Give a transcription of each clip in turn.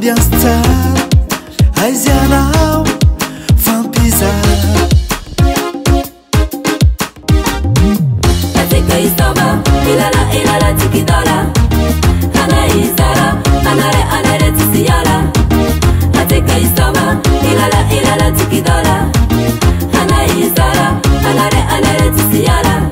ambiance tsara aizianao fampizara katika isoma ilala tikidola hana izara anare tisiyala katika isoma ilala tikidola hana izara anare tisiyala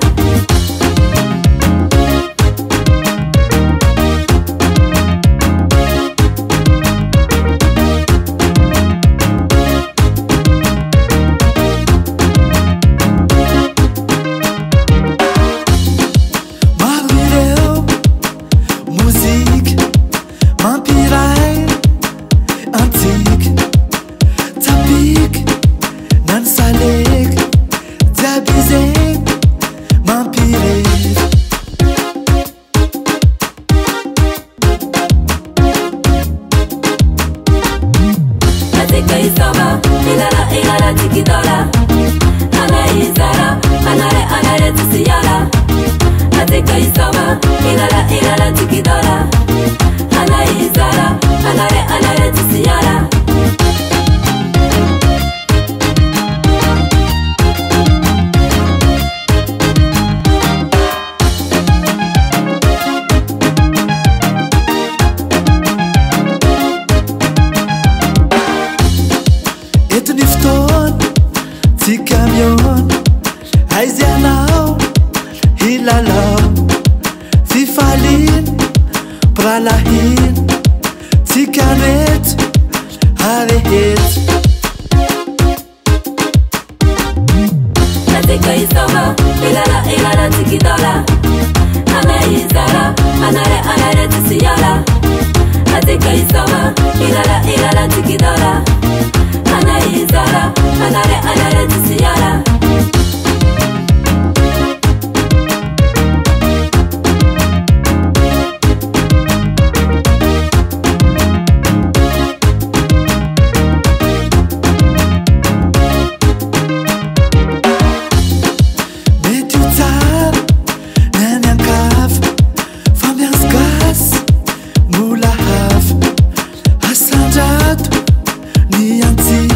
katika isoma ilala tikidola hana izara anare tisiyala katika isoma ilala tikidola hana izara anare tisiyala Ti camion aizianao hilalao fifalin pralahin ti canet arehet katika isoma ilala tikidola hana izara anare tisiyala katika isoma ilala tikidola hana izara anare tisiyala Ni anti